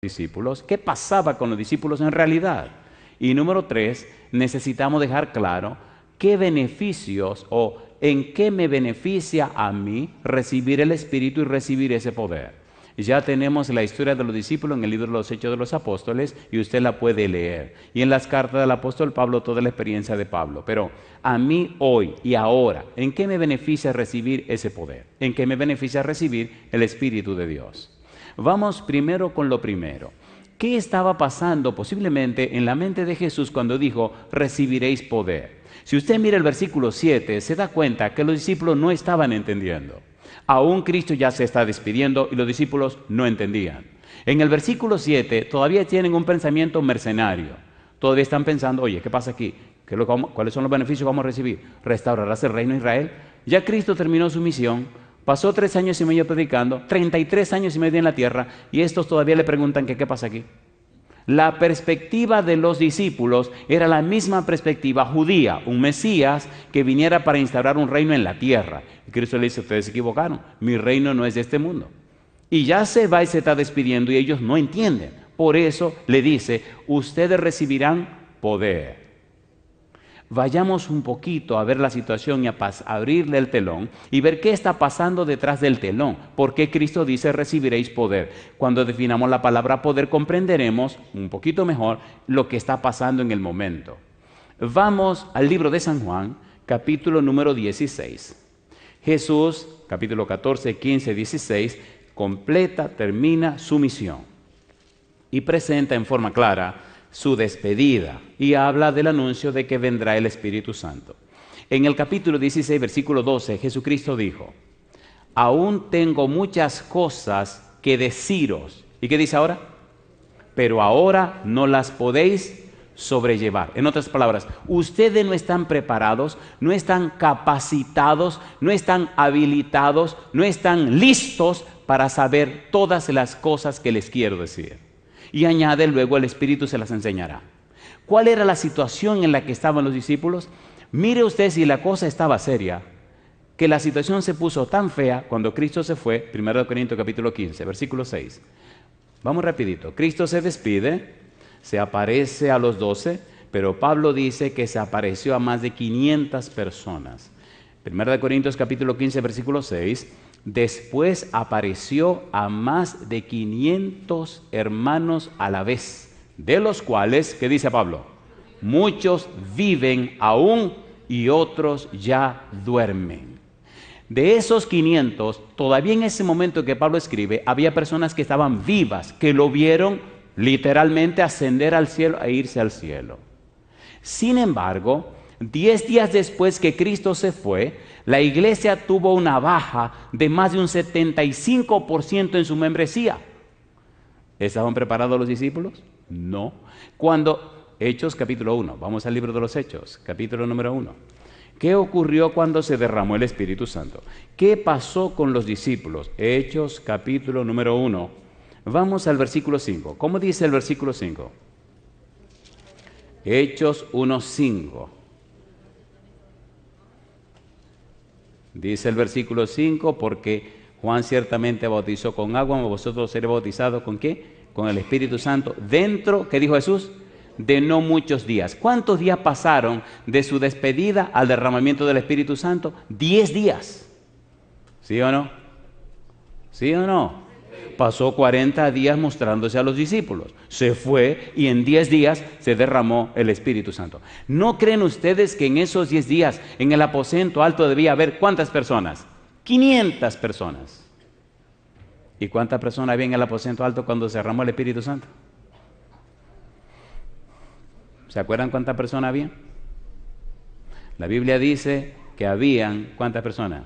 discípulos, qué pasaba con los discípulos en realidad. Y número 3, necesitamos dejar claro qué beneficios o en qué me beneficia a mí recibir el Espíritu y recibir ese poder. Ya tenemos la historia de los discípulos en el libro de los Hechos de los Apóstoles y usted la puede leer. Y en las cartas del apóstol Pablo, toda la experiencia de Pablo. Pero a mí hoy y ahora, ¿en qué me beneficia recibir ese poder? ¿En qué me beneficia recibir el Espíritu de Dios? Vamos primero con lo primero. ¿Qué estaba pasando posiblemente en la mente de Jesús cuando dijo, recibiréis poder? Si usted mira el versículo 7, se da cuenta que los discípulos no estaban entendiendo. Aún Cristo ya se está despidiendo y los discípulos no entendían. En el versículo 7 todavía tienen un pensamiento mercenario. Todavía están pensando, oye, ¿qué pasa aquí? ¿Cuáles son los beneficios que vamos a recibir? ¿Restaurarás el reino de Israel? Ya Cristo terminó su misión. Pasó 3 años y medio predicando, 33 años y medio en la tierra, y estos todavía le preguntan que qué pasa aquí. La perspectiva de los discípulos era la misma perspectiva judía, un Mesías que viniera para instaurar un reino en la tierra. Y Cristo le dice, ustedes se equivocaron, mi reino no es de este mundo. Y ya se va y se está despidiendo y ellos no entienden. Por eso le dice, ustedes recibirán poder. Vayamos un poquito a ver la situación y a abrirle el telón y ver qué está pasando detrás del telón. ¿Por qué Cristo dice recibiréis poder? Cuando definamos la palabra poder comprenderemos un poquito mejor lo que está pasando en el momento. Vamos al libro de San Juan, capítulo número 16. Jesús, capítulo 14, 15, 16, termina su misión y presenta en forma clara su despedida y habla del anuncio de que vendrá el Espíritu Santo. En el capítulo 16, versículo 12, Jesucristo dijo, aún tengo muchas cosas que deciros. ¿Y qué dice ahora? Pero ahora no las podéis sobrellevar. En otras palabras, ustedes no están preparados, no están capacitados, no están habilitados, no están listos para saber todas las cosas que les quiero decir. Y añade luego el Espíritu se las enseñará. ¿Cuál era la situación en la que estaban los discípulos? Mire usted si la cosa estaba seria, que la situación se puso tan fea cuando Cristo se fue, 1 Corintios capítulo 15, versículo 6. Vamos rapidito. Cristo se despide, se aparece a los 12, pero Pablo dice que se apareció a más de 500 personas. 1 Corintios capítulo 15, versículo 6. Después apareció a más de 500 hermanos a la vez, de los cuales, ¿qué dice Pablo? Muchos viven aún y otros ya duermen. De esos 500, todavía en ese momento que Pablo escribe, había personas que estaban vivas, que lo vieron literalmente ascender al cielo e irse al cielo. Sin embargo, 10 días después que Cristo se fue, la iglesia tuvo una baja de más de un 75% en su membresía. ¿Estaban preparados los discípulos? No. Hechos capítulo 1, vamos al libro de los Hechos, capítulo número 1. ¿Qué ocurrió cuando se derramó el Espíritu Santo? ¿Qué pasó con los discípulos? Hechos capítulo número 1. Vamos al versículo 5. ¿Cómo dice el versículo 5? Hechos 1:5. Dice el versículo 5, porque Juan ciertamente bautizó con agua, mas vosotros seréis bautizados ¿con qué? Con el Espíritu Santo. Dentro, ¿qué dijo Jesús? De no muchos días. ¿Cuántos días pasaron de su despedida al derramamiento del Espíritu Santo? 10 días. ¿Sí o no? ¿Sí o no? Pasó 40 días mostrándose a los discípulos. Se fue y en 10 días se derramó el Espíritu Santo. ¿No creen ustedes que en esos 10 días en el aposento alto debía haber cuántas personas? 500 personas. ¿Y cuántas personas había en el aposento alto cuando se derramó el Espíritu Santo? ¿Se acuerdan cuántas personas había? La Biblia dice que habían, ¿cuántas personas?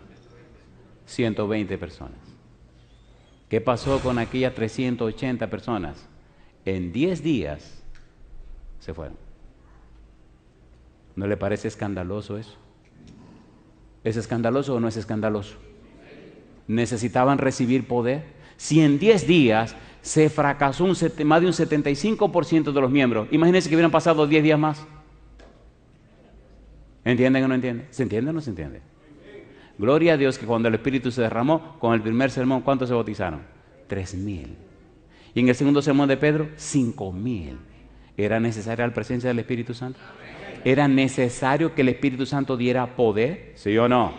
120 personas. ¿Qué pasó con aquellas 380 personas? En 10 días se fueron. ¿No le parece escandaloso eso? ¿Es escandaloso o no es escandaloso? ¿Necesitaban recibir poder? Si en 10 días se fracasó más de un 75% de los miembros, imagínense que hubieran pasado 10 días más. ¿Entienden o no entienden? ¿Se entiende o no se entiende? Gloria a Dios que cuando el Espíritu se derramó, con el primer sermón, ¿cuántos se bautizaron? 3,000. Y en el segundo sermón de Pedro, 5,000. ¿Era necesaria la presencia del Espíritu Santo? ¿Era necesario que el Espíritu Santo diera poder? ¿Sí o no?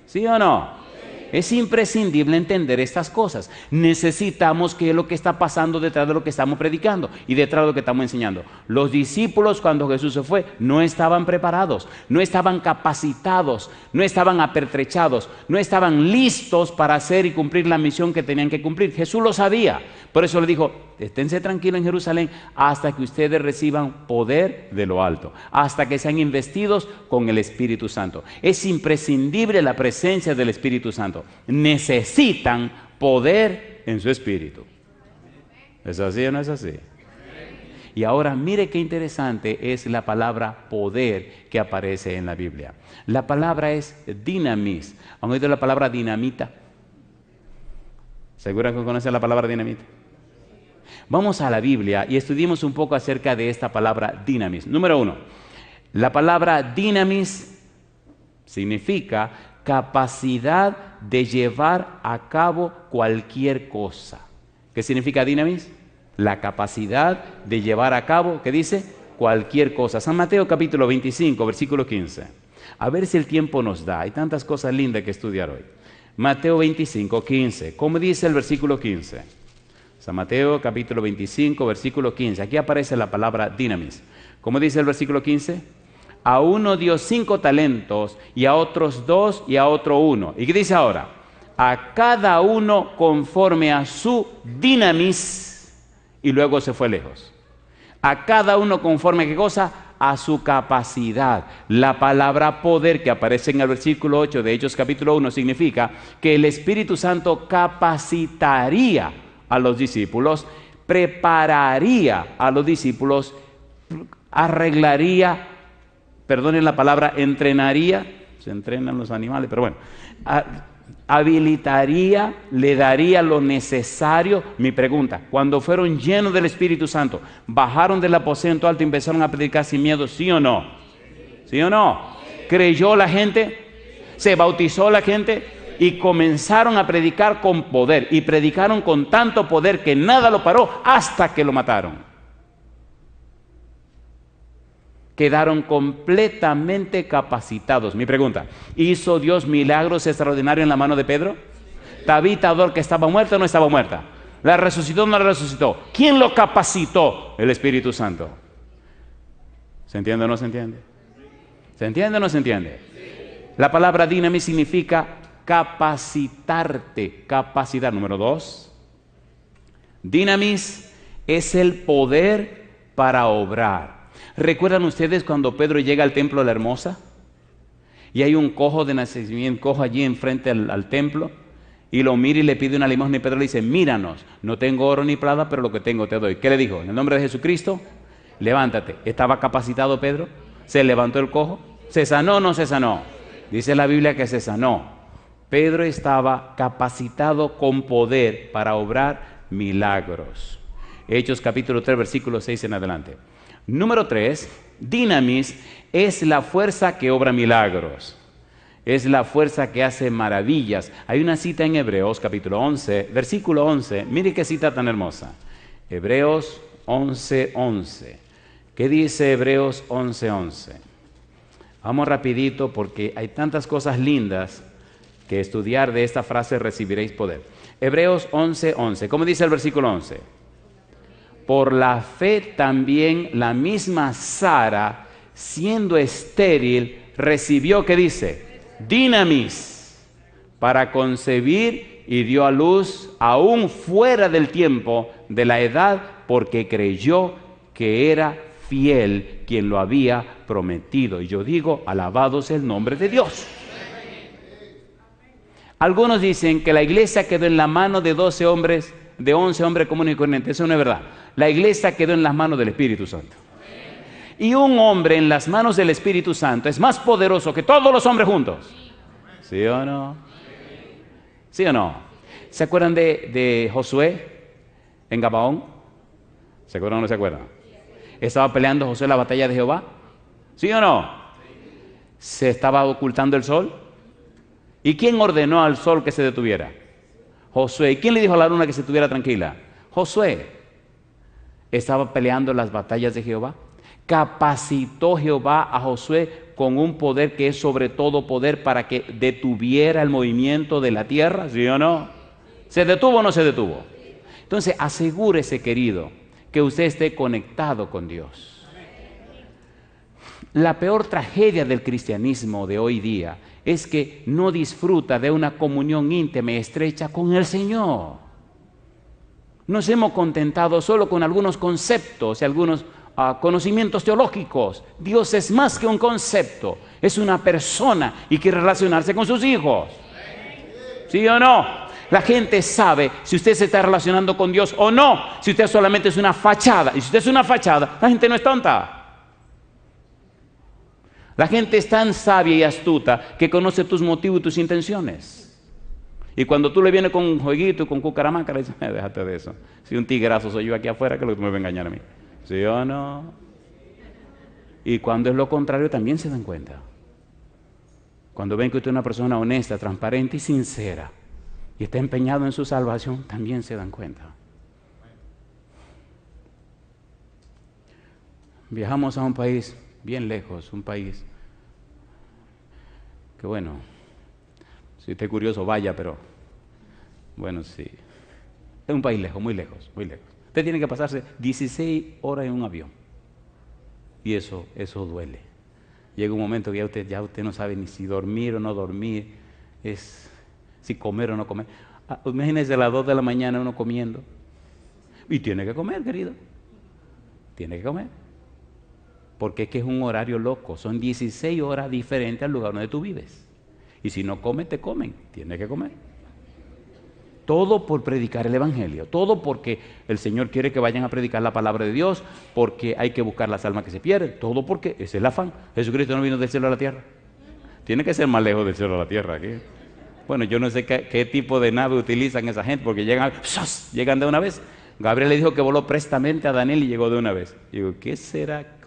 ¿Sí o no? Es imprescindible entender estas cosas. Necesitamos qué es lo que está pasando detrás de lo que estamos predicando y detrás de lo que estamos enseñando. Los discípulos, cuando Jesús se fue, no estaban preparados, no estaban capacitados, no estaban apertrechados, no estaban listos para hacer y cumplir la misión que tenían que cumplir. Jesús lo sabía. Por eso le dijo, esténse tranquilos en Jerusalén hasta que ustedes reciban poder de lo alto, hasta que sean investidos con el Espíritu Santo. Es imprescindible la presencia del Espíritu Santo. Necesitan poder en su espíritu. ¿Es así o no es así? Y ahora mire qué interesante es la palabra poder que aparece en la Biblia. La palabra es dinamis. ¿Han oído la palabra dinamita? ¿Seguro que conocen la palabra dinamita? Vamos a la Biblia y estudiemos un poco acerca de esta palabra dinamis. Número 1, la palabra dinamis significa capacidad de llevar a cabo cualquier cosa. ¿Qué significa dinamis? La capacidad de llevar a cabo, ¿qué dice? Cualquier cosa. San Mateo capítulo 25, versículo 15. A ver si el tiempo nos da. Hay tantas cosas lindas que estudiar hoy. Mateo 25, 15. ¿Cómo dice el versículo 15? San Mateo capítulo 25, versículo 15. Aquí aparece la palabra dinamis. ¿Cómo dice el versículo 15? A uno dio 5 talentos, y a otros 2, y a otro 1. ¿Y qué dice ahora? A cada uno conforme a su dinamis, y luego se fue lejos. A cada uno conforme a qué cosa? A su capacidad. La palabra poder que aparece en el versículo 8 de Hechos capítulo 1 significa que el Espíritu Santo capacitaría a los discípulos, prepararía a los discípulos, arreglaría, perdonen la palabra, entrenaría, se entrenan los animales, pero bueno, habilitaría, le daría lo necesario. Mi pregunta, cuando fueron llenos del Espíritu Santo, bajaron del aposento alto y empezaron a predicar sin miedo, ¿sí o no? ¿Sí o no? ¿Creyó la gente? ¿Se bautizó la gente? Y comenzaron a predicar con poder, y predicaron con tanto poder que nada lo paró hasta que lo mataron. Quedaron completamente capacitados. Mi pregunta, ¿hizo Dios milagros extraordinarios en la mano de Pedro? ¿Tabita Dor, que estaba muerta o no estaba muerta? ¿La resucitó o no la resucitó? ¿Quién lo capacitó? El Espíritu Santo. ¿Se entiende o no se entiende? ¿Se entiende o no se entiende? La palabra dinamis significa capacitarte, capacidad. Número 2, dinamis es el poder para obrar. ¿Recuerdan ustedes cuando Pedro llega al templo de la Hermosa? Y hay un cojo de nacimiento, cojo allí enfrente al templo, y lo mira y le pide una limosna, y Pedro le dice, míranos, no tengo oro ni plata, pero lo que tengo te doy. ¿Qué le dijo? En el nombre de Jesucristo, levántate. ¿Estaba capacitado Pedro? ¿Se levantó el cojo? ¿Se sanó o no se sanó? Dice la Biblia que se sanó. Pedro estaba capacitado con poder para obrar milagros. Hechos capítulo 3, versículo 6 en adelante. Número 3, dinamis es la fuerza que obra milagros. Es la fuerza que hace maravillas. Hay una cita en Hebreos capítulo 11, versículo 11. Mire qué cita tan hermosa. Hebreos 11, 11. ¿Qué dice Hebreos 11, 11? Vamos rapidito porque hay tantas cosas lindas que estudiar de esta frase, recibiréis poder. Hebreos 11, 11. ¿Cómo dice el versículo 11? Por la fe también la misma Sara, siendo estéril, recibió, ¿qué dice? Dinamis para concebir, y dio a luz aún fuera del tiempo de la edad, porque creyó que era fiel quien lo había prometido. Y yo digo, alabado sea el nombre de Dios. Algunos dicen que la iglesia quedó en la mano de 11 hombres comunes y corrientes. Eso no es verdad. La iglesia quedó en las manos del Espíritu Santo. Y un hombre en las manos del Espíritu Santo es más poderoso que todos los hombres juntos. ¿Sí o no? ¿Sí o no? ¿Se acuerdan de Josué en Gabaón? ¿Se acuerdan o no se acuerdan? ¿Estaba peleando Josué la batalla de Jehová? ¿Sí o no? ¿Se estaba ocultando el sol? ¿Y quién ordenó al sol que se detuviera? Josué. ¿Y quién le dijo a la luna que se estuviera tranquila? Josué estaba peleando las batallas de Jehová. Capacitó Jehová a Josué con un poder que es sobre todo poder para que detuviera el movimiento de la tierra, ¿sí o no? ¿Se detuvo o no se detuvo? Entonces asegúrese, querido, que usted esté conectado con Dios. La peor tragedia del cristianismo de hoy día es que no disfruta de una comunión íntima y estrecha con el Señor. Nos hemos contentado solo con algunos conceptos y algunos conocimientos teológicos. Dios es más que un concepto, es una persona y quiere relacionarse con sus hijos. ¿Sí o no? La gente sabe si usted se está relacionando con Dios o no, si usted solamente es una fachada. Y si usted es una fachada, la gente no es tonta. La gente es tan sabia y astuta que conoce tus motivos y tus intenciones. Y cuando tú le vienes con un jueguito, con cucaramaca, le dices, déjate de eso. Si un tigrazo soy yo aquí afuera, que lo que me va a engañar a mí. ¿Sí o no? Y cuando es lo contrario, también se dan cuenta. Cuando ven que usted es una persona honesta, transparente y sincera, y está empeñado en su salvación, también se dan cuenta. Viajamos a un país bien lejos, un país que bueno, si usted es curioso vaya, pero bueno, sí, es un país lejos, muy lejos, muy lejos. Usted tiene que pasarse 16 horas en un avión y eso duele. Llega un momento que ya usted no sabe ni si dormir o no dormir, si comer o no comer. Imagínese a las 2 de la mañana uno comiendo y tiene que comer, querido, tiene que comer. Porque es que es un horario loco, son 16 horas diferentes al lugar donde tú vives. Y si no comes, te comen, tienes que comer. Todo por predicar el Evangelio, todo porque el Señor quiere que vayan a predicar la palabra de Dios, porque hay que buscar las almas que se pierden, todo porque ese es el afán. Jesucristo no vino del cielo a la tierra. Tiene que ser más lejos del cielo a la tierra. ¿Qué? Bueno, yo no sé qué tipo de nave utilizan esa gente, porque llegan de una vez. Gabriel le dijo que voló prestamente a Daniel y llegó de una vez. Y digo, ¿qué será?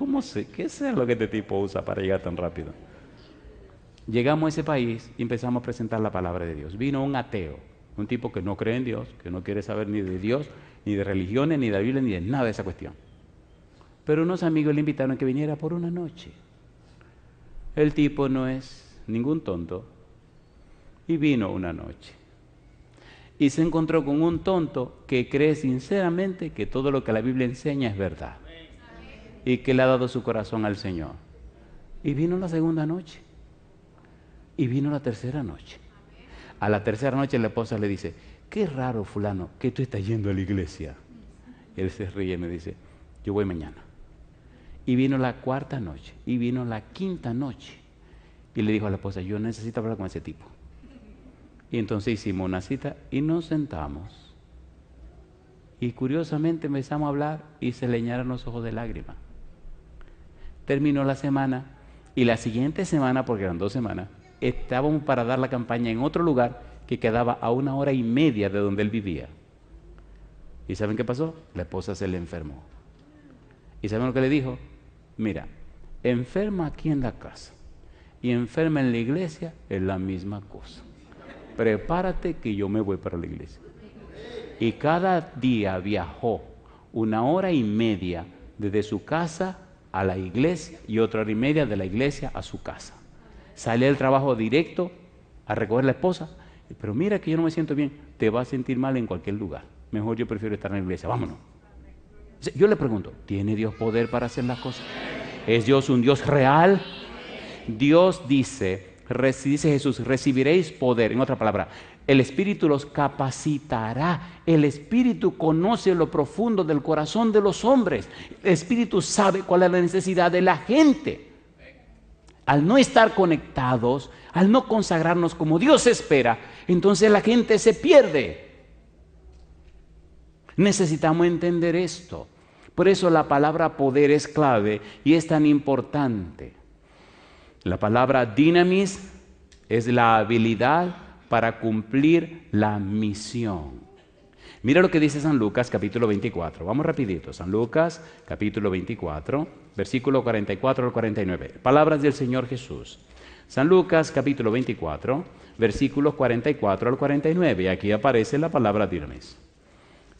¿Qué será lo que este tipo usa para llegar tan rápido? Llegamos a ese país y empezamos a presentar la palabra de Dios. Vino un ateo, un tipo que no cree en Dios, que no quiere saber ni de Dios, ni de religiones, ni de la Biblia, ni de nada de esa cuestión. Pero unos amigos le invitaron a que viniera por una noche. El tipo no es ningún tonto y vino una noche. Y se encontró con un tonto que cree sinceramente que todo lo que la Biblia enseña es verdad. Y que le ha dado su corazón al Señor. Y vino la segunda noche. Y vino la tercera noche. A la tercera noche la esposa le dice, qué raro fulano que tú estás yendo a la iglesia. Y él se ríe y me dice, yo voy mañana. Y vino la cuarta noche. Y vino la quinta noche. Y le dijo a la esposa, yo necesito hablar con ese tipo. Y entonces hicimos una cita y nos sentamos. Y curiosamente empezamos a hablar y se le llenaron los ojos de lágrimas. Terminó la semana y la siguiente semana, porque eran 2 semanas, estábamos para dar la campaña en otro lugar que quedaba a 1 hora y media de donde él vivía. ¿Y saben qué pasó? La esposa se le enfermó. ¿Y saben lo que le dijo? Mira, enferma aquí en la casa y enferma en la iglesia es la misma cosa. Prepárate que yo me voy para la iglesia. Y cada día viajó 1 hora y media desde su casa a la iglesia y 1 hora y media de la iglesia a su casa. Salía del trabajo directo a recoger a la esposa. Pero mira que yo no me siento bien. Te vas a sentir mal en cualquier lugar. Mejor yo prefiero estar en la iglesia. Vámonos. Yo le pregunto, ¿tiene Dios poder para hacer las cosas? ¿Es Dios un Dios real? Dios dice Jesús, recibiréis poder. En otra palabra, el Espíritu los capacitará. El Espíritu conoce lo profundo del corazón de los hombres. El Espíritu sabe cuál es la necesidad de la gente. Al no estar conectados, al no consagrarnos como Dios espera, entonces la gente se pierde. Necesitamos entender esto. Por eso la palabra poder es clave y es tan importante. La palabra dinamis es la habilidad para cumplir la misión. Mira lo que dice San Lucas capítulo 24. Vamos rapidito. San Lucas capítulo 24, versículo 44 al 49. Palabras del Señor Jesús. San Lucas capítulo 24, versículos 44 al 49. Aquí aparece la palabra dinamis.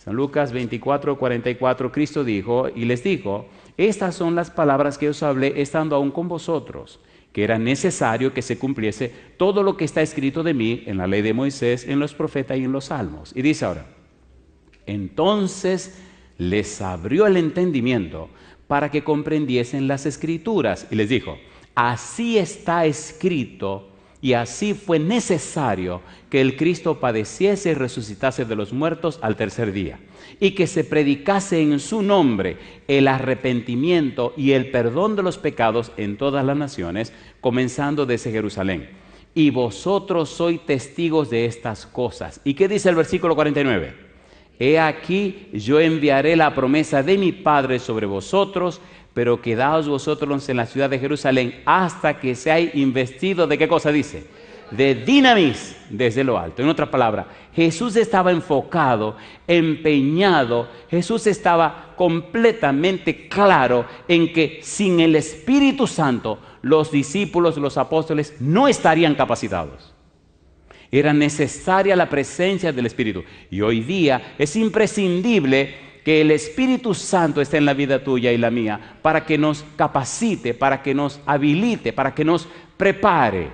San Lucas 24, 44, Cristo dijo y les dijo: estas son las palabras que os hablé estando aún con vosotros, que era necesario que se cumpliese todo lo que está escrito de mí en la ley de Moisés, en los profetas y en los salmos. Y dice ahora: entonces les abrió el entendimiento para que comprendiesen las escrituras. Y les dijo: así está escrito y así fue necesario que el Cristo padeciese y resucitase de los muertos al tercer día, y que se predicase en su nombre el arrepentimiento y el perdón de los pecados en todas las naciones, comenzando desde Jerusalén. Y vosotros sois testigos de estas cosas. ¿Y qué dice el versículo 49? He aquí, yo enviaré la promesa de mi Padre sobre vosotros, pero quedaos vosotros en la ciudad de Jerusalén hasta que seáis investidos. ¿De qué cosa dice? De dinamis desde lo alto. En otras palabras, Jesús estaba enfocado, empeñado, Jesús estaba completamente claro en que sin el Espíritu Santo, los discípulos, los apóstoles no estarían capacitados. Era necesaria la presencia del Espíritu. Y hoy día es imprescindible que el Espíritu Santo esté en la vida tuya y la mía para que nos capacite, para que nos habilite, para que nos prepare.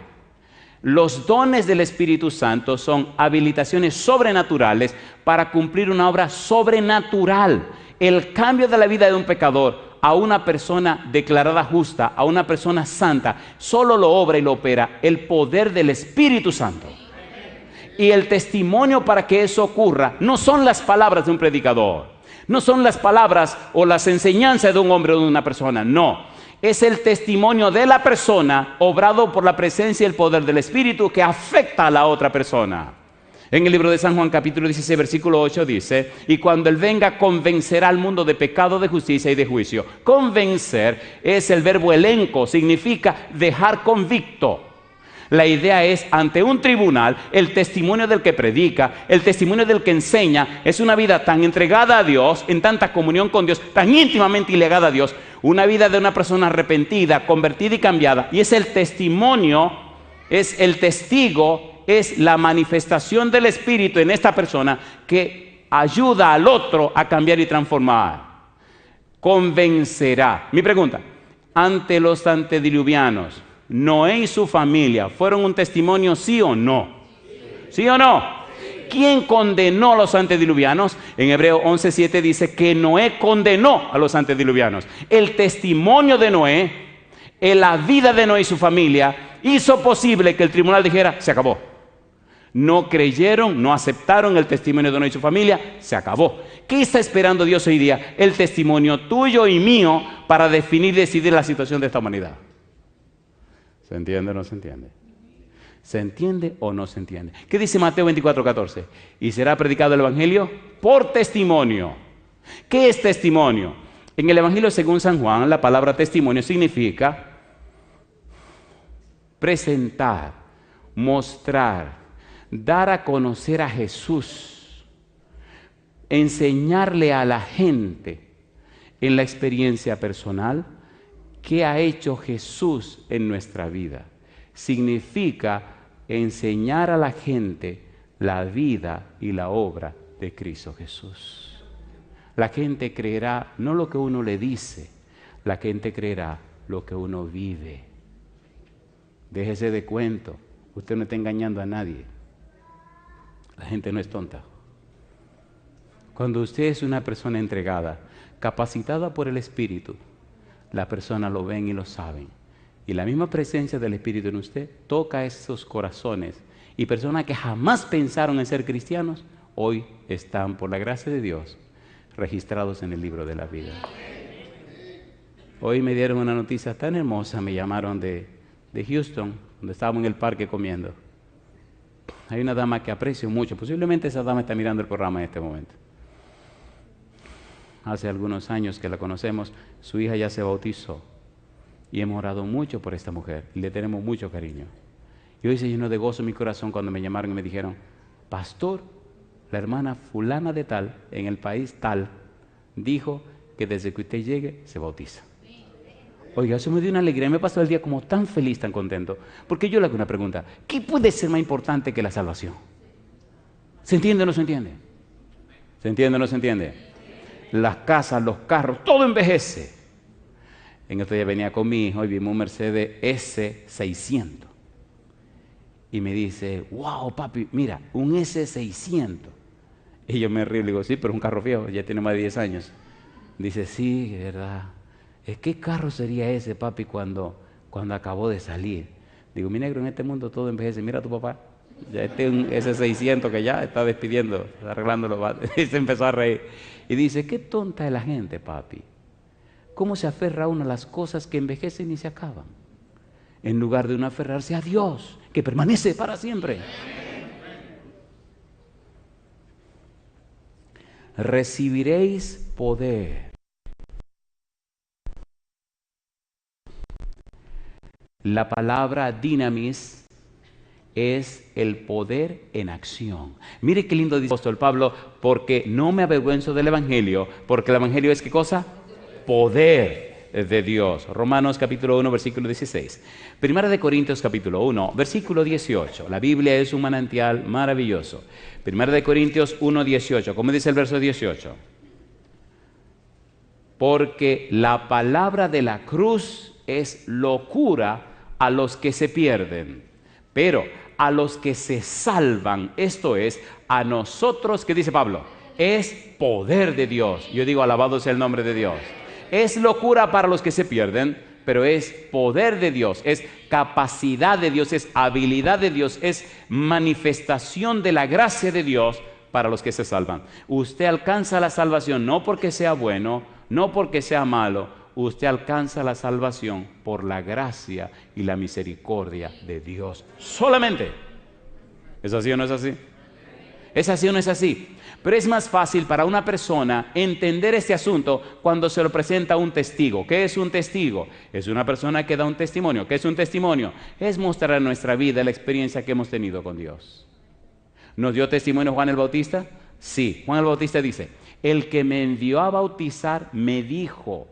Los dones del Espíritu Santo son habilitaciones sobrenaturales para cumplir una obra sobrenatural. El cambio de la vida de un pecador a una persona declarada justa, a una persona santa, solo lo obra y lo opera el poder del Espíritu Santo. Y el testimonio para que eso ocurra no son las palabras de un predicador, no son las palabras o las enseñanzas de un hombre o de una persona, no. Es el testimonio de la persona obrado por la presencia y el poder del Espíritu que afecta a la otra persona. En el libro de San Juan capítulo 16 versículo 8 dice: y cuando Él venga convencerá al mundo de pecado, de justicia y de juicio. Convencer es el verbo elenco, significa dejar convicto. La idea es, ante un tribunal, el testimonio del que predica, el testimonio del que enseña, es una vida tan entregada a Dios, en tanta comunión con Dios, tan íntimamente ligada a Dios, una vida de una persona arrepentida, convertida y cambiada. Y es el testimonio, es el testigo, es la manifestación del Espíritu en esta persona que ayuda al otro a cambiar y transformar. Convencerá. Mi pregunta: ante los antediluvianos, ¿Noé y su familia fueron un testimonio, sí o no? ¿Sí o no? ¿Quién condenó a los antediluvianos? En Hebreo 11:7 dice que Noé condenó a los antediluvianos. El testimonio de Noé, en la vida de Noé y su familia, hizo posible que el tribunal dijera: se acabó. No creyeron, no aceptaron el testimonio de Noé y su familia, se acabó. ¿Qué está esperando Dios hoy día? El testimonio tuyo y mío para definir y decidir la situación de esta humanidad. ¿Se entiende o no se entiende? ¿Se entiende o no se entiende? ¿Qué dice Mateo 24:14? Y será predicado el Evangelio por testimonio. ¿Qué es testimonio? En el Evangelio según San Juan, la palabra testimonio significa presentar, mostrar, dar a conocer a Jesús, enseñarle a la gente en la experiencia personal qué ha hecho Jesús en nuestra vida. Significa enseñar a la gente la vida y la obra de Cristo Jesús. La gente creerá no lo que uno le dice, la gente creerá lo que uno vive. Déjese de cuento, usted no está engañando a nadie. La gente no es tonta. Cuando usted es una persona entregada, capacitada por el Espíritu, la persona lo ven y lo saben. Y la misma presencia del Espíritu en usted toca esos corazones. Y personas que jamás pensaron en ser cristianos, hoy están, por la gracia de Dios, registrados en el libro de la vida. Hoy me dieron una noticia tan hermosa, me llamaron de Houston, donde estábamos en el parque comiendo. Hay una dama que aprecio mucho, posiblemente esa dama está mirando el programa en este momento. Hace algunos años que la conocemos, su hija ya se bautizó y hemos orado mucho por esta mujer y le tenemos mucho cariño. Y hoy se llenó de gozo mi corazón cuando me llamaron y me dijeron: pastor, la hermana fulana de tal, en el país tal, dijo que desde que usted llegue se bautiza. Oiga, eso me dio una alegría, me pasó el día como tan feliz, tan contento, porque yo le hago una pregunta: ¿qué puede ser más importante que la salvación? ¿Se entiende o no se entiende? ¿Se entiende o no se entiende? Las casas, los carros, todo envejece. En estos días venía con mi hijo y vimos un Mercedes S600. Y me dice, wow, papi, mira, un S600. Y yo me río y le digo, sí, pero es un carro viejo, ya tiene más de 10 años. Dice, sí, es verdad. ¿Qué carro sería ese, papi, cuando acabó de salir? Digo, mi negro, en este mundo todo envejece. Mira a tu papá, ya este es un S600 que ya está despidiendo, está arreglándolo. Y se empezó a reír. Y dice, qué tonta es la gente, papi. ¿Cómo se aferra uno a las cosas que envejecen y se acaban? En lugar de uno aferrarse a Dios, que permanece para siempre. Recibiréis poder. La palabra dinamis es el poder en acción. Mire qué lindo dice el apóstol Pablo, porque no me avergüenzo del Evangelio, porque el Evangelio es ¿qué cosa? Poder de Dios. Romanos capítulo 1, versículo 16. Primera de Corintios capítulo 1, versículo 18. La Biblia es un manantial maravilloso. Primera de Corintios 1, 18. ¿Cómo dice el verso 18? Porque la palabra de la cruz es locura a los que se pierden, pero a los que se salvan, esto es, a nosotros, ¿qué dice Pablo? Es poder de Dios. Yo digo, alabado sea el nombre de Dios. Es locura para los que se pierden, pero es poder de Dios, es capacidad de Dios, es habilidad de Dios, es manifestación de la gracia de Dios para los que se salvan. Usted alcanza la salvación no porque sea bueno, no porque sea malo, usted alcanza la salvación por la gracia y la misericordia de Dios solamente. ¿Es así o no es así? ¿Es así o no es así? Pero es más fácil para una persona entender este asunto cuando se lo presenta un testigo. ¿Qué es un testigo? Es una persona que da un testimonio. ¿Qué es un testimonio? Es mostrar en nuestra vida la experiencia que hemos tenido con Dios. ¿Nos dio testimonio Juan el Bautista? Sí. Juan el Bautista dice, el que me envió a bautizar me dijo,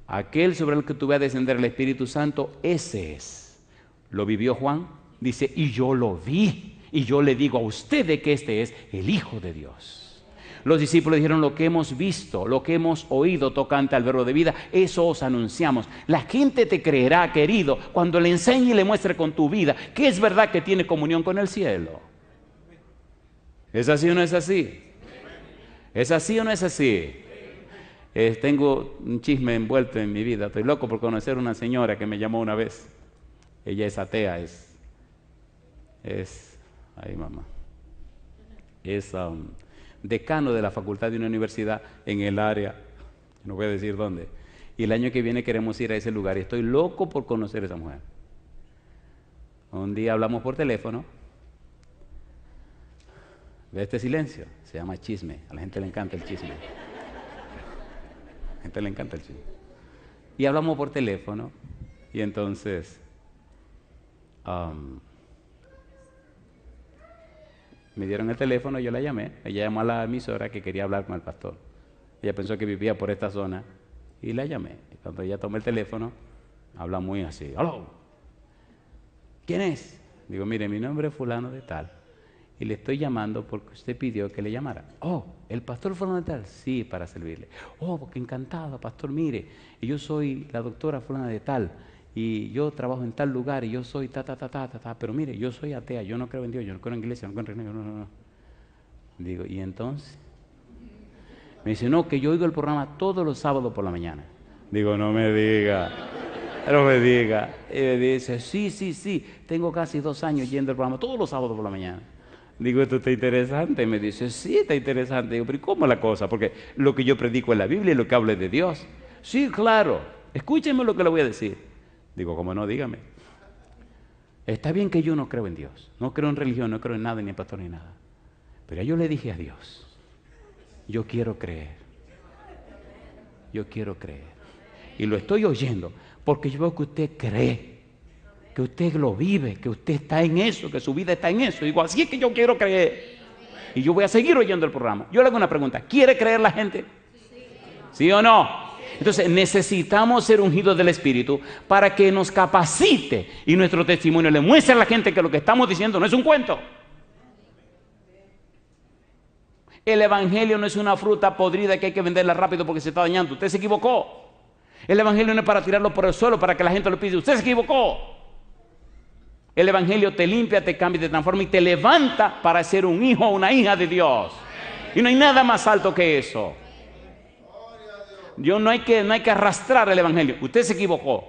aquel sobre el que tuve a descender el Espíritu Santo, ese es. ¿Lo vivió Juan? Dice, y yo lo vi. Y yo le digo a ustedes que este es el Hijo de Dios. Los discípulos dijeron, lo que hemos visto, lo que hemos oído tocante al verbo de vida, eso os anunciamos. La gente te creerá, querido, cuando le enseñe y le muestre con tu vida que es verdad que tiene comunión con el cielo. ¿Es así o no es así? ¿Es así o no es así? Tengo un chisme envuelto en mi vida. Estoy loco por conocer una señora que me llamó una vez. Ella es atea, ay mamá, es decano de la facultad de una universidad en el área, no voy a decir dónde, y el año que viene queremos ir a ese lugar y estoy loco por conocer a esa mujer. Un día hablamos por teléfono, ve este silencio, se llama chisme, a la gente le encanta el chisme, a la gente le encanta el chisme, y hablamos por teléfono y entonces me dieron el teléfono, yo la llamé. Ella llamó a la emisora que quería hablar con el pastor. Ella pensó que vivía por esta zona y la llamé. Y cuando ella tomó el teléfono, habla muy así. ¡Aló! ¿Quién es? Digo, mire, mi nombre es fulano de tal y le estoy llamando porque usted pidió que le llamara. Oh, ¿el pastor fulano de tal? Sí, para servirle. Oh, porque encantado, pastor, mire, y yo soy la doctora fulana de tal y yo trabajo en tal lugar y yo soy pero mire, yo soy atea, yo no creo en Dios, yo no creo en iglesia, no creo en Dios, no. Digo, ¿y entonces? Me dice, no, que yo oigo el programa todos los sábados por la mañana. Digo, no me diga. Y me dice, sí, tengo casi 2 años yendo al programa todos los sábados por la mañana. Digo, esto está interesante. Me dice, sí, está interesante. Digo, pero ¿cómo es la cosa? Porque lo que yo predico en la Biblia y lo que hablo es de Dios. Sí, claro, escúcheme lo que le voy a decir. Digo, ¿cómo no? Dígame. Está bien que yo no creo en Dios, no creo en religión, no creo en nada, ni en pastor, ni nada. Pero yo le dije a Dios, yo quiero creer. Yo quiero creer. Y lo estoy oyendo, porque yo veo que usted cree, que usted lo vive, que usted está en eso, que su vida está en eso. Digo, así es que yo quiero creer. Y yo voy a seguir oyendo el programa. Yo le hago una pregunta, ¿quiere creer la gente? ¿Sí o no? Entonces necesitamos ser ungidos del Espíritu para que nos capacite y nuestro testimonio le muestre a la gente que lo que estamos diciendo no es un cuento. El evangelio no es una fruta podrida que hay que venderla rápido porque se está dañando. Usted se equivocó. El evangelio no es para tirarlo por el suelo para que la gente lo pida. Usted se equivocó. El evangelio te limpia, te cambia, te transforma y te levanta para ser un hijo o una hija de Dios. Y no hay nada más alto que eso. No hay que arrastrar el evangelio. Usted se equivocó.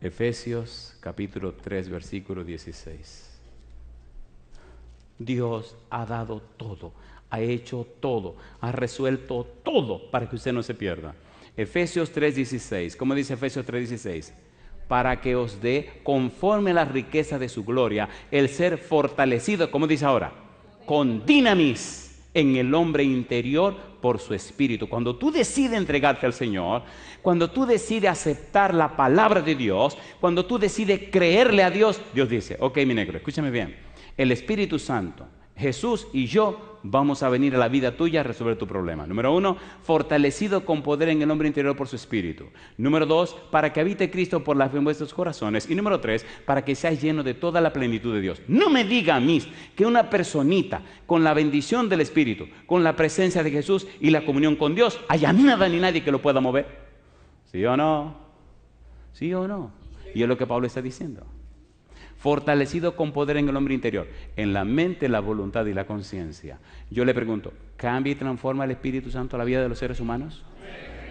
Efesios capítulo 3, versículo 16. Dios ha dado todo, ha hecho todo, ha resuelto todo para que usted no se pierda. Efesios 3, 16. ¿Cómo dice Efesios 3, 16? Para que os dé, conforme a la riqueza de su gloria, el ser fortalecido, ¿cómo dice ahora? Con dinamis en el hombre interior por su espíritu. Cuando tú decides entregarte al Señor, cuando tú decides aceptar la palabra de Dios, cuando tú decides creerle a Dios, Dios dice, ok, mi negro, escúchame bien, el Espíritu Santo, Jesús y yo vamos a venir a la vida tuya a resolver tu problema. Número 1, fortalecido con poder en el hombre interior por su espíritu. Número 2, para que habite Cristo por la fe en vuestros corazones. Y número 3, para que seas lleno de toda la plenitud de Dios. No me diga a mí que una personita con la bendición del Espíritu, con la presencia de Jesús y la comunión con Dios, haya nada ni nadie que lo pueda mover. ¿Sí o no? ¿Sí o no? Y es lo que Pablo está diciendo. Fortalecido con poder en el hombre interior, en la mente, la voluntad y la conciencia. Yo le pregunto, ¿cambia y transforma el Espíritu Santo la vida de los seres humanos?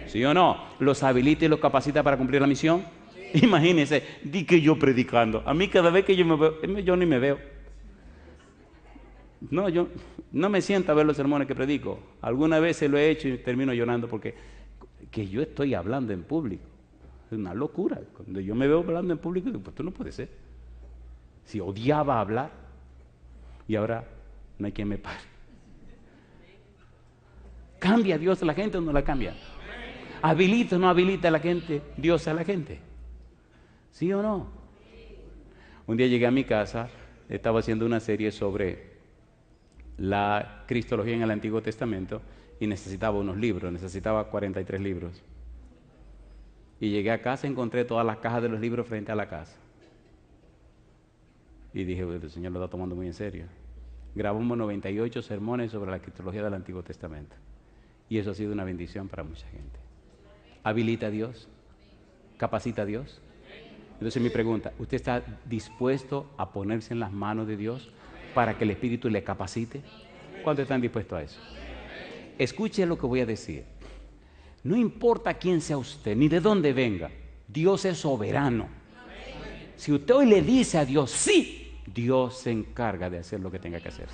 ¿Sí o no? ¿Los habilita y los capacita para cumplir la misión? Sí. Imagínense, di que yo predicando. A mí cada vez que yo me veo, yo ni me veo. No, yo no me siento a ver los sermones que predico. Alguna vez se lo he hecho y termino llorando porque que yo estoy hablando en público. Es una locura. Cuando yo me veo hablando en público, digo, pues tú no puedes ser. Si odiaba hablar y ahora no hay quien me pare. ¿Cambia Dios a la gente o no la cambia? ¿Habilita o no habilita a la gente Dios a la gente? ¿Sí o no? Un día llegué a mi casa, estaba haciendo una serie sobre la cristología en el Antiguo Testamento y necesitaba unos libros, necesitaba 43 libros. Y llegué a casa y encontré todas las cajas de los libros frente a la casa. Y dije, el Señor lo está tomando muy en serio. Grabamos 98 sermones sobre la cristología del Antiguo Testamento. Y eso ha sido una bendición para mucha gente. ¿Habilita a Dios? ¿Capacita a Dios? Entonces mi pregunta, ¿usted está dispuesto a ponerse en las manos de Dios para que el Espíritu le capacite? ¿Cuántos están dispuestos a eso? Escuche lo que voy a decir. No importa quién sea usted, ni de dónde venga. Dios es soberano. Si usted hoy le dice a Dios, sí, Dios se encarga de hacer lo que tenga que hacer.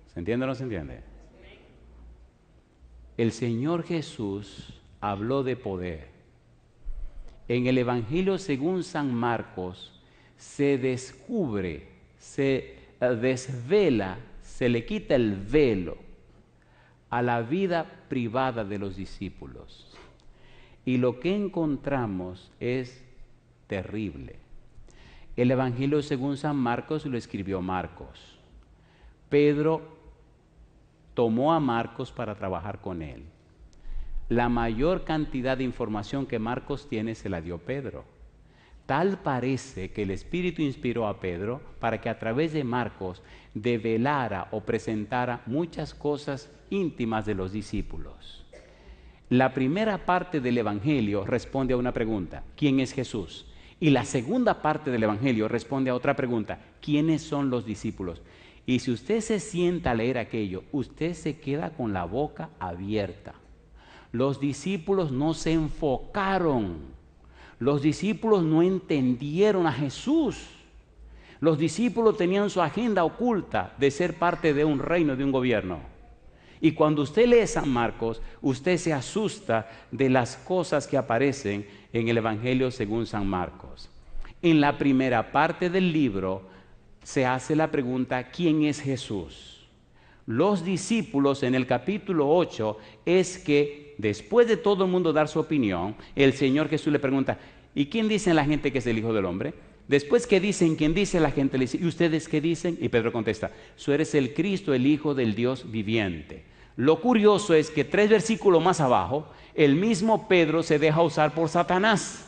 ¿Se entiende o no se entiende? El Señor Jesús habló de poder. En el Evangelio según San Marcos se descubre, se desvela, se le quita el velo a la vida privada de los discípulos. Y lo que encontramos es terrible. El Evangelio según San Marcos lo escribió Marcos. Pedro tomó a Marcos para trabajar con él. La mayor cantidad de información que Marcos tiene se la dio Pedro. Tal parece que el Espíritu inspiró a Pedro para que a través de Marcos develara o presentara muchas cosas íntimas de los discípulos. La primera parte del Evangelio responde a una pregunta: ¿quién es Jesús? Y la segunda parte del Evangelio responde a otra pregunta: ¿quiénes son los discípulos? Y si usted se sienta a leer aquello, usted se queda con la boca abierta. Los discípulos no se enfocaron. Los discípulos no entendieron a Jesús. Los discípulos tenían su agenda oculta de ser parte de un reino, de un gobierno. Y cuando usted lee San Marcos, usted se asusta de las cosas que aparecen en el Evangelio según San Marcos. En la primera parte del libro se hace la pregunta: ¿quién es Jesús? Los discípulos en el capítulo 8 es que después de todo el mundo dar su opinión, el Señor Jesús le pregunta: ¿y quién dice la gente que es el Hijo del Hombre? Después que dicen, ¿quién dice la gente? Le dice: ¿y ustedes qué dicen? Y Pedro contesta: tú eres el Cristo, el Hijo del Dios viviente. Lo curioso es que 3 versículos más abajo, el mismo Pedro se deja usar por Satanás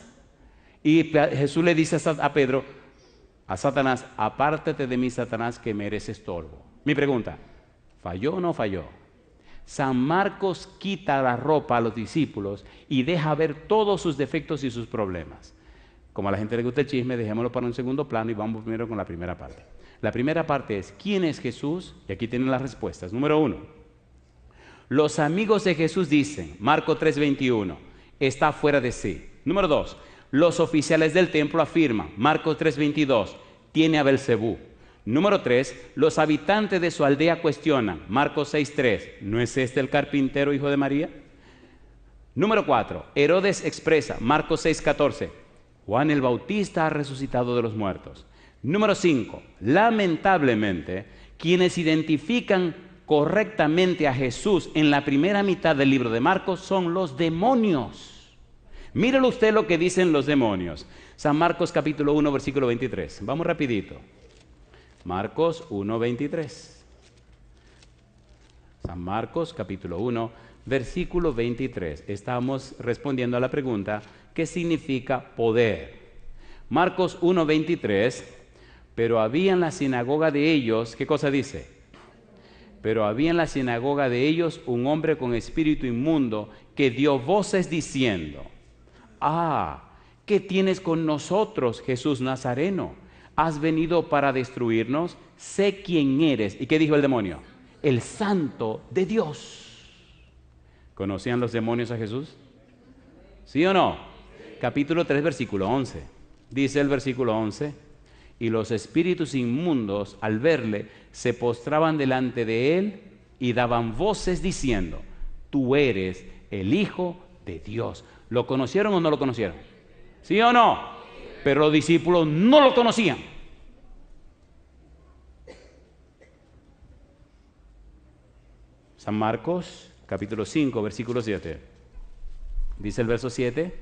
Y Jesús le dice a Pedro, a Satanás, apártate de mí, Satanás, que me eres estorbo. Mi pregunta, ¿falló o no falló? San Marcos quita la ropa a los discípulos y deja ver todos sus defectos y sus problemas. Como a la gente le gusta el chisme, dejémoslo para un segundo plano y vamos primero con la primera parte. La primera parte es, ¿quién es Jesús? Y aquí tienen las respuestas. Número 1, los amigos de Jesús dicen, Marcos 3:21, está fuera de sí. Número 2, los oficiales del templo afirman, Marcos 3:22, tiene a Belcebú. Número 3, los habitantes de su aldea cuestionan, Marcos 6:3, ¿no es este el carpintero hijo de María? Número 4, Herodes expresa, Marcos 6:14, Juan el Bautista ha resucitado de los muertos. Número 5, lamentablemente, quienes identifican correctamente a Jesús en la primera mitad del libro de Marcos son los demonios. Mírelo usted lo que dicen los demonios. San Marcos capítulo 1, versículo 23. Vamos rapidito. Marcos 1:23. San Marcos capítulo 1, versículo 23. Estamos respondiendo a la pregunta, ¿qué significa poder? Marcos 1:23, pero había en la sinagoga de ellos, ¿qué cosa dice? Pero había en la sinagoga de ellos un hombre con espíritu inmundo que dio voces diciendo, ¿qué tienes con nosotros, Jesús Nazareno? ¿Has venido para destruirnos? Sé quién eres. ¿Y qué dijo el demonio? El Santo de Dios. ¿Conocían los demonios a Jesús? ¿Sí o no? Capítulo 3, versículo 11. Dice el versículo 11, y los espíritus inmundos al verle se postraban delante de él y daban voces diciendo, tú eres el Hijo de Dios. ¿Lo conocieron o no lo conocieron? ¿Sí o no? Pero los discípulos no lo conocían. San Marcos, capítulo 5, versículo 7. Dice el verso 7,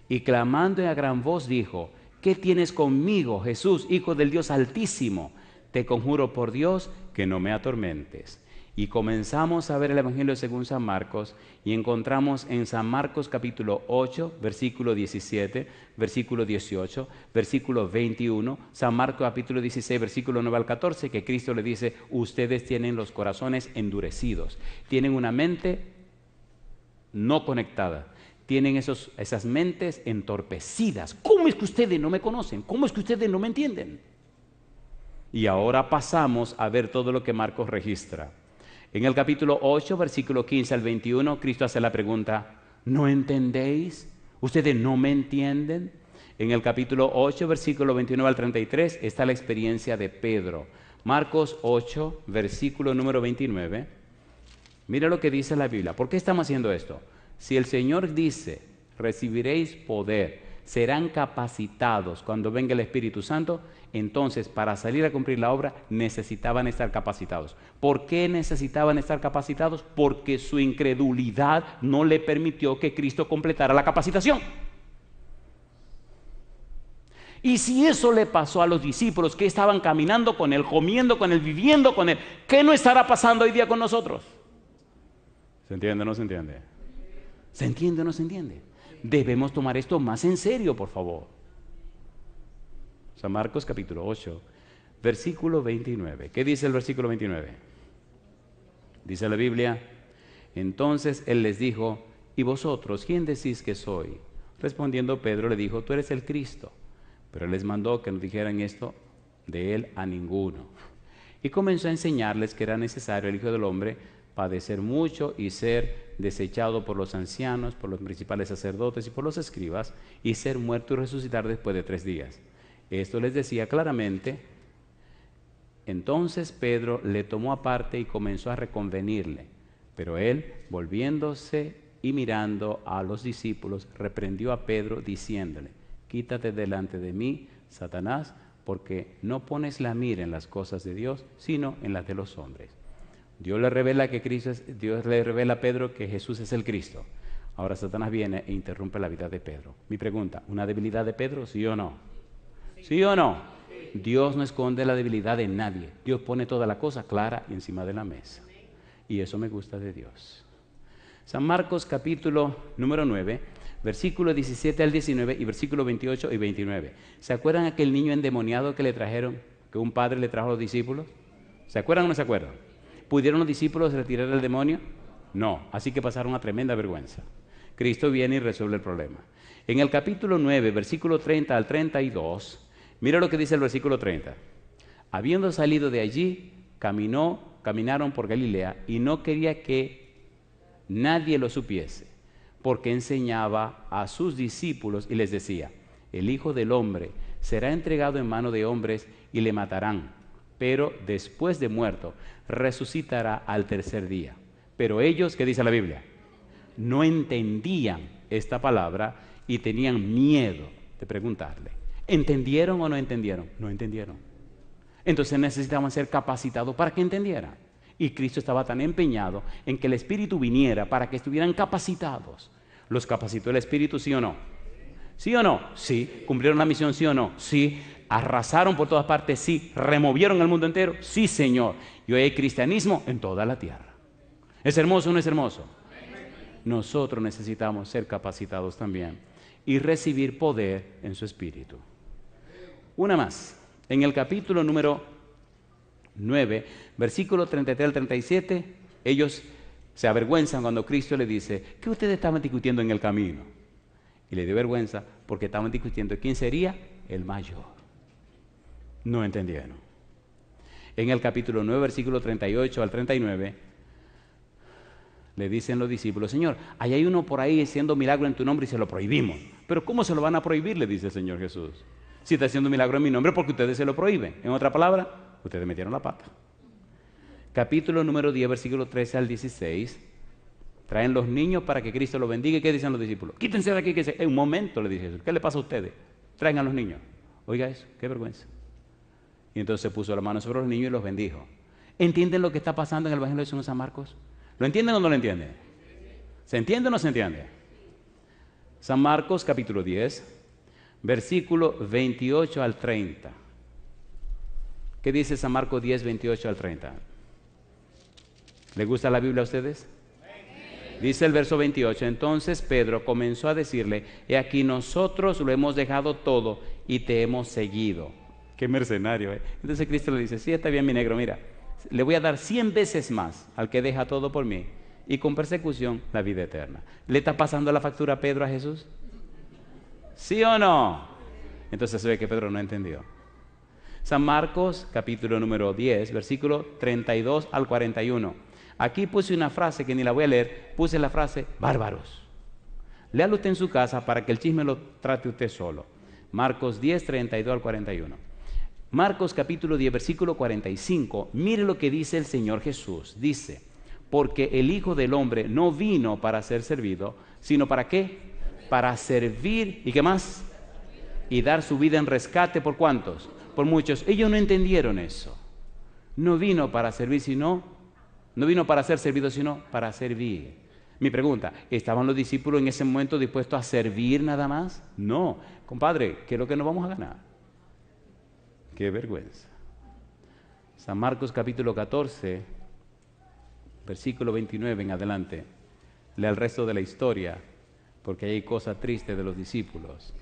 y clamando a gran voz dijo, ¿qué tienes conmigo, Jesús, Hijo del Dios Altísimo? Te conjuro por Dios que no me atormentes. Y comenzamos a ver el Evangelio según San Marcos y encontramos en San Marcos capítulo 8, versículo 17, versículo 18, versículo 21, San Marcos capítulo 16, versículo 9 al 14, que Cristo le dice, ustedes tienen los corazones endurecidos, tienen una mente no conectada, tienen esas mentes entorpecidas. ¿Cómo es que ustedes no me conocen? ¿Cómo es que ustedes no me entienden? Y ahora pasamos a ver todo lo que Marcos registra. En el capítulo 8, versículo 15 al 21, Cristo hace la pregunta, ¿no entendéis? ¿Ustedes no me entienden? En el capítulo 8, versículo 29 al 33, está la experiencia de Pedro. Marcos 8, versículo número 29. Mira lo que dice la Biblia. ¿Por qué estamos haciendo esto? Si el Señor dice, recibiréis poder, serán capacitados cuando venga el Espíritu Santo, entonces para salir a cumplir la obra necesitaban estar capacitados. ¿Por qué necesitaban estar capacitados? Porque su incredulidad no le permitió que Cristo completara la capacitación. Y si eso le pasó a los discípulos que estaban caminando con Él, comiendo con Él, viviendo con Él, ¿qué no estará pasando hoy día con nosotros? ¿Se entiende o no se entiende? ¿Se entiende o no se entiende? Debemos tomar esto más en serio, por favor. San Marcos capítulo 8, versículo 29. ¿Qué dice el versículo 29? Dice la Biblia, entonces Él les dijo, ¿y vosotros quién decís que soy? Respondiendo Pedro le dijo, tú eres el Cristo. Pero Él les mandó que no dijeran esto de Él a ninguno. Y comenzó a enseñarles que era necesario el Hijo del Hombre padecer mucho y ser desechado por los ancianos, por los principales sacerdotes y por los escribas, y ser muerto y resucitar después de 3 días. Esto les decía claramente. Entonces Pedro le tomó aparte y comenzó a reconvenirle. Pero él, volviéndose y mirando a los discípulos, reprendió a Pedro diciéndole, quítate delante de mí, Satanás, porque no pones la mira en las cosas de Dios, sino en las de los hombres. Dios le revela a Pedro que Jesús es el Cristo. Ahora Satanás viene e interrumpe la vida de Pedro. Mi pregunta, ¿una debilidad de Pedro, sí o no? ¿Sí o no? Dios no esconde la debilidad de nadie. Dios pone toda la cosa clara y encima de la mesa. Y eso me gusta de Dios. San Marcos capítulo número 9, versículo 17 al 19 y versículo 28 y 29. ¿Se acuerdan aquel niño endemoniado que le trajeron, que un padre le trajo a los discípulos? ¿Se acuerdan o no se acuerdan? ¿Pudieron los discípulos retirar el demonio? No, así que pasaron una tremenda vergüenza. Cristo viene y resuelve el problema. En el capítulo 9, versículo 30 al 32, mira lo que dice el versículo 30. Habiendo salido de allí, caminaron por Galilea y no quería que nadie lo supiese, porque enseñaba a sus discípulos y les decía: el Hijo del Hombre será entregado en mano de hombres y le matarán, pero después de muerto resucitará al tercer día. Pero ellos, ¿qué dice la Biblia? No entendían esta palabra y tenían miedo de preguntarle. ¿Entendieron o no entendieron? No entendieron. Entonces necesitaban ser capacitados para que entendieran. Y Cristo estaba tan empeñado en que el Espíritu viniera para que estuvieran capacitados. ¿Los capacitó el Espíritu, sí o no? ¿Sí o no? Sí. ¿Cumplieron la misión, sí o no? Sí. ¿Arrasaron por todas partes? Sí. ¿Removieron el mundo entero? Sí, Señor. Y hoy hay cristianismo en toda la tierra. ¿Es hermoso o no es hermoso? Nosotros necesitamos ser capacitados también y recibir poder en su Espíritu. Una más. En el capítulo número 9, versículo 33 al 37, ellos se avergüenzan cuando Cristo le dice: ¿qué ustedes estaban discutiendo en el camino? Y le dio vergüenza porque estaban discutiendo quién sería el mayor. No entendieron. En el capítulo 9, versículo 38 al 39, le dicen los discípulos: Señor, ahí hay uno por ahí haciendo milagro en tu nombre y se lo prohibimos. ¿Pero cómo se lo van a prohibir?, le dice el Señor Jesús. Si está haciendo milagro en mi nombre, porque ustedes se lo prohíben. En otra palabra, ustedes metieron la pata. Capítulo número 10, versículo 13 al 16. Traen los niños para que Cristo los bendiga. ¿Y qué dicen los discípulos? Quítense de aquí. En un momento, le dice Jesús. ¿Qué le pasa a ustedes? Traigan a los niños. Oiga eso, qué vergüenza. Y entonces puso la mano sobre los niños y los bendijo. ¿Entienden lo que está pasando en el Evangelio de San Marcos? ¿Lo entienden o no lo entienden? ¿Se entiende o no se entiende? San Marcos capítulo 10, versículo 28 al 30. ¿Qué dice San Marcos 10, 28 al 30? ¿Les gusta la Biblia a ustedes? Dice el verso 28, entonces Pedro comenzó a decirle: he aquí nosotros lo hemos dejado todo y te hemos seguido. Qué mercenario, ¿eh? Entonces Cristo le dice: sí, está bien, mi negro, mira, le voy a dar 100 veces más al que deja todo por mí y con persecución la vida eterna. ¿Le está pasando la factura a Pedro a Jesús? ¿Sí o no? Entonces se ve que Pedro no entendió. San Marcos capítulo número 10, versículo 32 al 41. Aquí puse una frase que ni la voy a leer, puse la frase bárbaros. Léalo usted en su casa para que el chisme lo trate usted solo. Marcos 10, 32 al 41. Marcos capítulo 10, versículo 45, mire lo que dice el Señor Jesús. Dice: porque el Hijo del Hombre no vino para ser servido, sino ¿para qué? Para servir, ¿y qué más? Y dar su vida en rescate, ¿por cuántos? Por muchos. Ellos no entendieron eso. No vino para servir, no vino para ser servido, sino para servir. Mi pregunta, ¿estaban los discípulos en ese momento dispuestos a servir nada más? No, compadre, ¿qué es lo que nos vamos a ganar? Qué vergüenza. San Marcos capítulo 14, versículo 29 en adelante. Lea el resto de la historia, porque hay cosas tristes de los discípulos.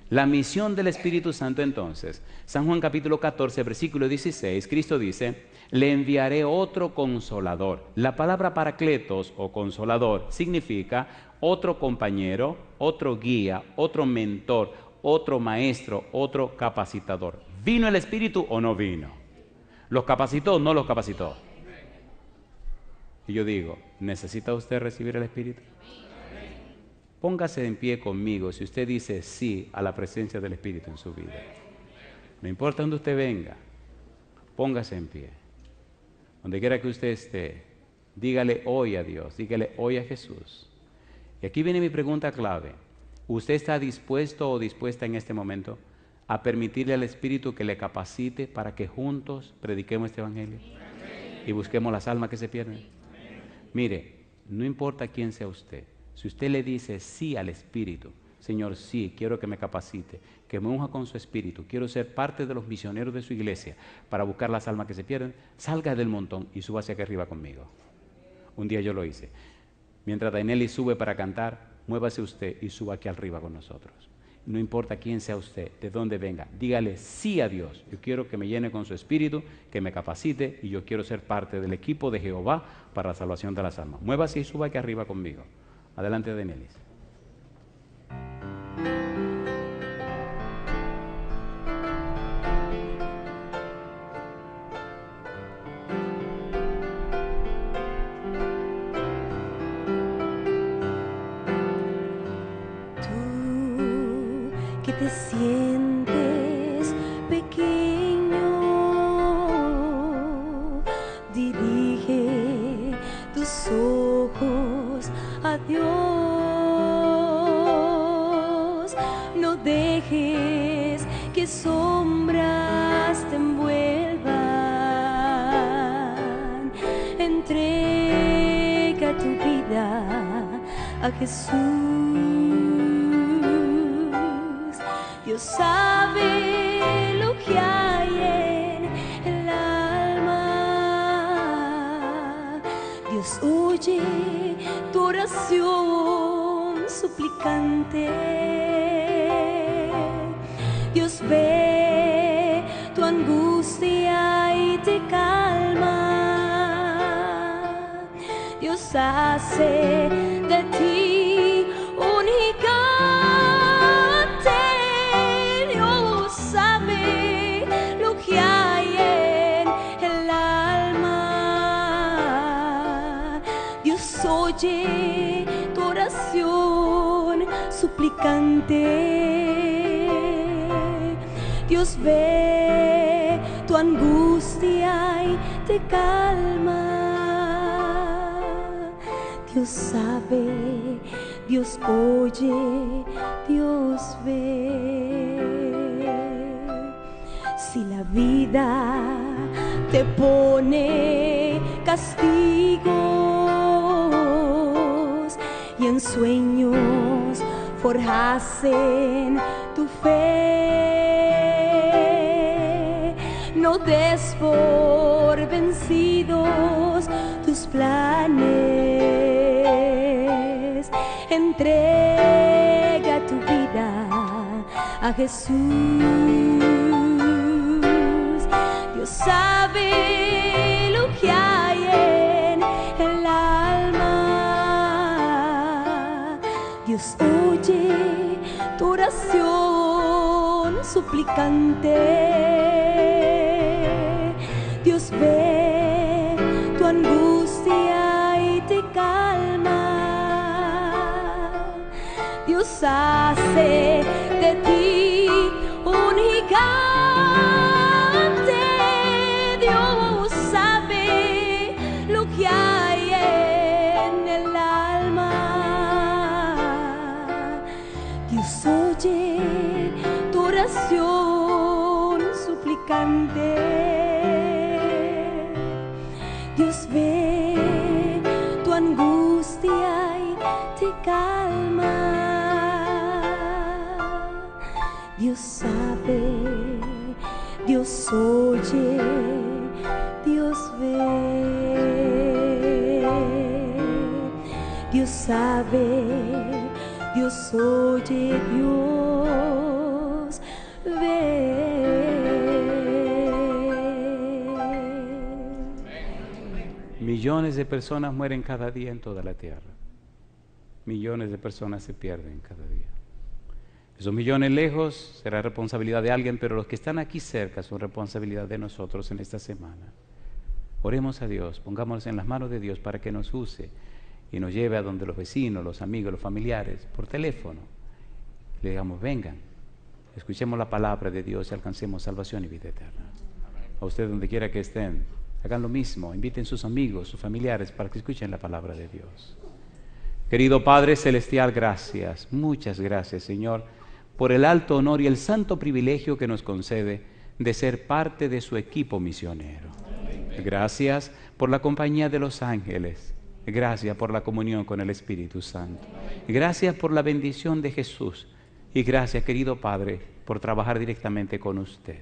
La misión del Espíritu Santo entonces. San Juan capítulo 14, versículo 16, Cristo dice: le enviaré otro consolador. La palabra paracletos o consolador significa otro compañero, otro guía, otro mentor, otro maestro, otro capacitador. ¿Vino el Espíritu o no vino? ¿Los capacitó o no los capacitó? Y yo digo, ¿necesita usted recibir el Espíritu? Póngase en pie conmigo si usted dice sí a la presencia del Espíritu en su vida. No importa dónde usted venga, póngase en pie. Donde quiera que usted esté, dígale hoy a Dios, dígale hoy a Jesús. Y aquí viene mi pregunta clave. ¿Usted está dispuesto o dispuesta en este momento a permitirle al Espíritu que le capacite para que juntos prediquemos este Evangelio y busquemos las almas que se pierden? Mire, no importa quién sea usted. Si usted le dice sí al Espíritu: Señor, sí, quiero que me capacite, que me unja con su Espíritu, quiero ser parte de los misioneros de su iglesia para buscar las almas que se pierden, salga del montón y suba hacia acá arriba conmigo. Un día yo lo hice. Mientras Dainelli sube para cantar, muévase usted y suba aquí arriba con nosotros. No importa quién sea usted, de dónde venga, dígale sí a Dios. Yo quiero que me llene con su espíritu, que me capacite y yo quiero ser parte del equipo de Jehová para la salvación de las almas. Muévase y suba aquí arriba conmigo. Adelante, Denelis. Que te sientes pequeño, dirige tus ojos a Dios. No dejes que sombras te envuelvan. Entrega tu vida a Jesús. Dios sabe lo que hay en el alma. Dios oye tu oración suplicante. Dios ve tu angustia y te calma. Dios hace de ti un gigante. Dios sabe lo que hay en el alma. Dios oye tu oración suplicante. Dios ve tu angustia y te calma. Dios sabe, Dios oye, Dios ve. Si la vida te pone castigos y en sueños forjasen tu fe, no des por vencidos tus planes. Entrega tu vida a Jesús. Dios sabe lo que hay en el alma. Dios oye tu oración suplicante. Dios ve tu angustia y te calma. Dios hace de ti un gigante. Dios sabe lo que hay en el alma. Dios oye tu oración suplicante. Dios ve tu angustia y te calma. Dios sabe, Dios oye, Dios ve. Dios sabe, Dios oye, Dios ve. Millones de personas mueren cada día en toda la tierra. Millones de personas se pierden cada día. Esos millones lejos será responsabilidad de alguien, pero los que están aquí cerca son responsabilidad de nosotros en esta semana. Oremos a Dios, pongámonos en las manos de Dios para que nos use y nos lleve a donde los vecinos, los amigos, los familiares, por teléfono. Le digamos, vengan, escuchemos la palabra de Dios y alcancemos salvación y vida eterna. A usted donde quiera que estén, hagan lo mismo, inviten sus amigos, sus familiares para que escuchen la palabra de Dios. Querido Padre Celestial, gracias, muchas gracias, Señor, por el alto honor y el santo privilegio que nos concede de ser parte de su equipo misionero. Gracias por la compañía de los ángeles. Gracias por la comunión con el Espíritu Santo. Gracias por la bendición de Jesús. Y gracias, querido Padre, por trabajar directamente con usted.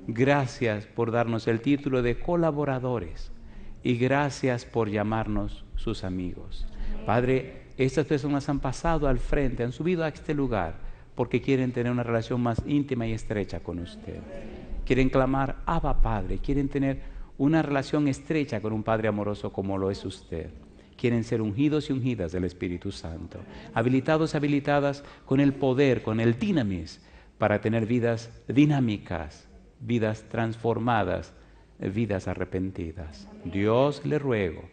Gracias por darnos el título de colaboradores. Y gracias por llamarnos sus amigos. Padre, Estas personas han pasado al frente, han subido a este lugar porque quieren tener una relación más íntima y estrecha con usted. Quieren clamar, Abba Padre, quieren tener una relación estrecha con un Padre amoroso como lo es usted. Quieren ser ungidos y ungidas del Espíritu Santo, habilitados y habilitadas con el poder, con el dinamis, para tener vidas dinámicas, vidas transformadas, vidas arrepentidas. Dios le ruego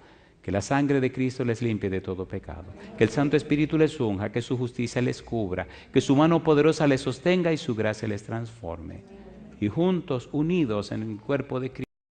que la sangre de Cristo les limpie de todo pecado, que el Santo Espíritu les unja, que su justicia les cubra, que su mano poderosa les sostenga y su gracia les transforme. Y juntos, unidos en el cuerpo de Cristo,